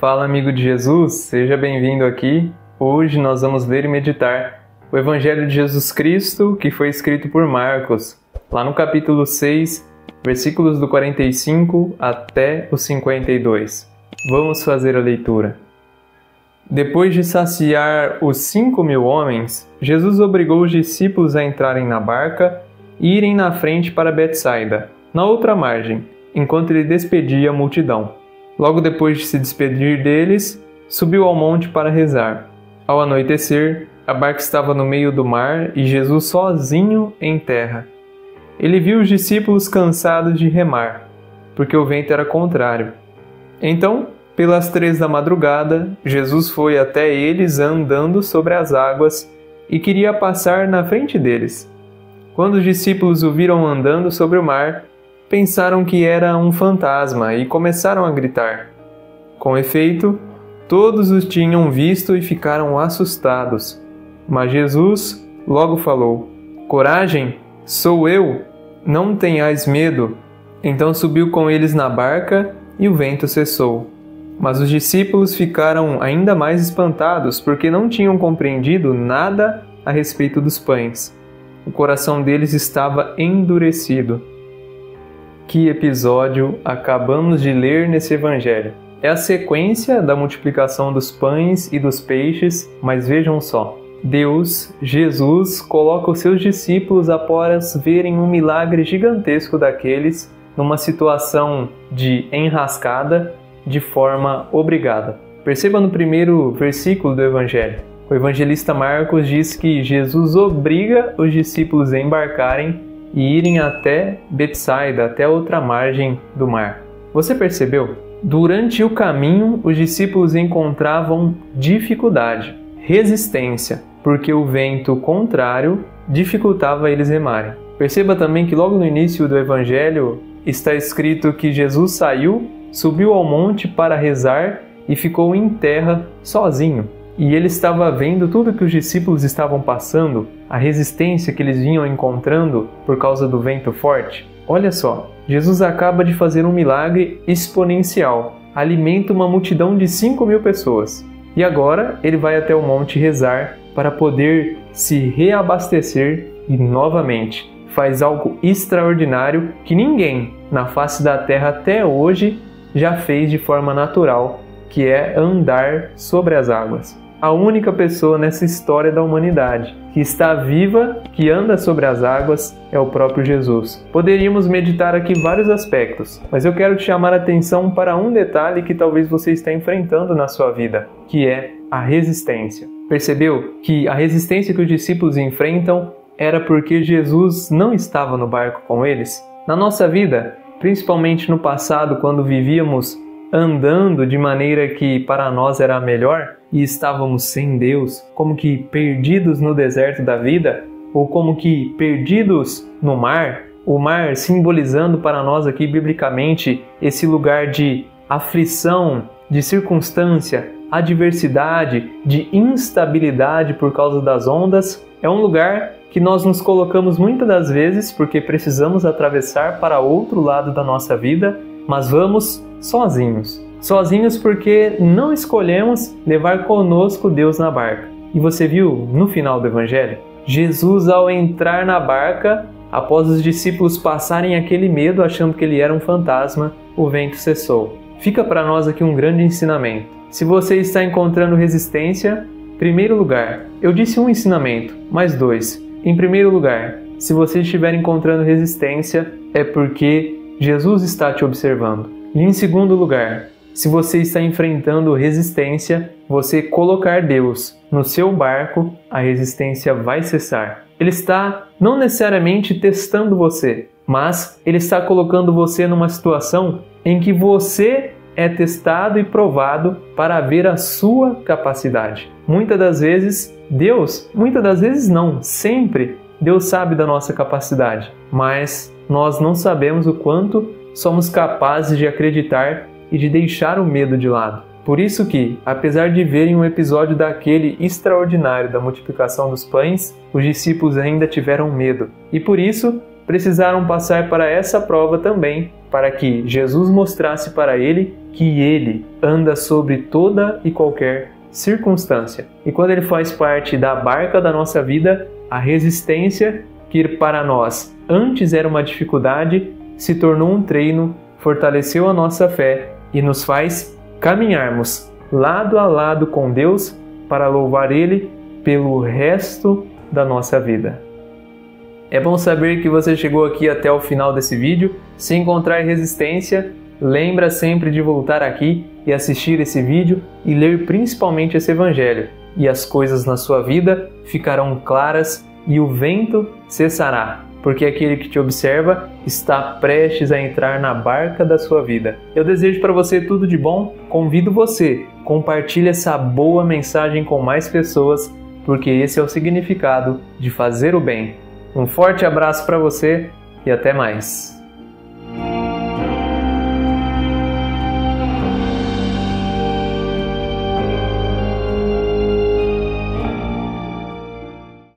Fala, amigo de Jesus, seja bem-vindo aqui. Hoje nós vamos ler e meditar o Evangelho de Jesus Cristo, que foi escrito por Marcos, lá no capítulo 6, versículos do 45 até o 52. Vamos fazer a leitura. Depois de saciar os 5.000 homens, Jesus obrigou os discípulos a entrarem na barca e irem na frente para Betsaida, na outra margem, enquanto ele despedia a multidão. Logo depois de se despedir deles, subiu ao monte para rezar. Ao anoitecer, a barca estava no meio do mar e Jesus sozinho em terra. Ele viu os discípulos cansados de remar, porque o vento era contrário. Então, pelas 3 da madrugada, Jesus foi até eles andando sobre as águas e queria passar na frente deles. Quando os discípulos o viram andando sobre o mar, pensaram que era um fantasma e começaram a gritar. Com efeito, todos os tinham visto e ficaram assustados. Mas Jesus logo falou: "Coragem, sou eu, não tenhais medo." Então subiu com eles na barca e o vento cessou. Mas os discípulos ficaram ainda mais espantados porque não tinham compreendido nada a respeito dos pães. O coração deles estava endurecido. Que episódio acabamos de ler nesse evangelho? É a sequência da multiplicação dos pães e dos peixes, mas vejam só. Deus, Jesus, coloca os seus discípulos após verem um milagre gigantesco daqueles numa situação de enrascada, de forma obrigada. Perceba no primeiro versículo do evangelho. O evangelista Marcos diz que Jesus obriga os discípulos a embarcarem e irem até Betsaida, até a outra margem do mar. Você percebeu? Durante o caminho, os discípulos encontravam dificuldade, resistência, porque o vento contrário dificultava eles remarem. Perceba também que logo no início do Evangelho está escrito que Jesus saiu, subiu ao monte para rezar e ficou em terra sozinho. E ele estava vendo tudo que os discípulos estavam passando, a resistência que eles vinham encontrando por causa do vento forte. Olha só, Jesus acaba de fazer um milagre exponencial, alimenta uma multidão de 5.000 pessoas. E agora ele vai até o monte rezar para poder se reabastecer e novamente faz algo extraordinário que ninguém na face da terra até hoje já fez de forma natural, que é andar sobre as águas. A única pessoa nessa história da humanidade que está viva, que anda sobre as águas, é o próprio Jesus. Poderíamos meditar aqui vários aspectos, mas eu quero te chamar a atenção para um detalhe que talvez você esteja enfrentando na sua vida, que é a resistência. Percebeu que a resistência que os discípulos enfrentam era porque Jesus não estava no barco com eles? Na nossa vida, principalmente no passado, quando vivíamos andando de maneira que para nós era a melhor e estávamos sem Deus, como que perdidos no deserto da vida, ou como que perdidos no mar, o mar simbolizando para nós aqui biblicamente esse lugar de aflição, de circunstância, adversidade, de instabilidade por causa das ondas, é um lugar que nós nos colocamos muitas das vezes porque precisamos atravessar para outro lado da nossa vida, mas vamos sozinhos. Sozinhos porque não escolhemos levar conosco Deus na barca. E você viu no final do Evangelho? Jesus, ao entrar na barca, após os discípulos passarem aquele medo achando que ele era um fantasma, o vento cessou. Fica para nós aqui um grande ensinamento. Se você está encontrando resistência, em primeiro lugar, eu disse um ensinamento, mais 2. Em primeiro lugar, se você estiver encontrando resistência, é porque Jesus está te observando. E em segundo lugar, se você está enfrentando resistência, você colocar Deus no seu barco, a resistência vai cessar. Ele está não necessariamente testando você, mas ele está colocando você numa situação em que você é testado e provado para ver a sua capacidade. Muitas das vezes, muitas das vezes não, sempre Deus sabe da nossa capacidade, mas nós não sabemos o quanto somos capazes de acreditar e de deixar o medo de lado. Por isso que, apesar de verem um episódio daquele extraordinário da multiplicação dos pães, os discípulos ainda tiveram medo. E por isso, precisaram passar para essa prova também, para que Jesus mostrasse para ele que ele anda sobre toda e qualquer circunstância. E quando ele faz parte da barca da nossa vida, a resistência, que para nós antes era uma dificuldade, se tornou um treino, fortaleceu a nossa fé e nos faz caminharmos lado a lado com Deus para louvar Ele pelo resto da nossa vida. É bom saber que você chegou aqui até o final desse vídeo. Se encontrar resistência, lembra sempre de voltar aqui e assistir esse vídeo e ler principalmente esse evangelho. E as coisas na sua vida ficarão claras e o vento cessará, porque aquele que te observa está prestes a entrar na barca da sua vida. Eu desejo para você tudo de bom. Convido você, compartilhe essa boa mensagem com mais pessoas, porque esse é o significado de fazer o bem. Um forte abraço para você e até mais.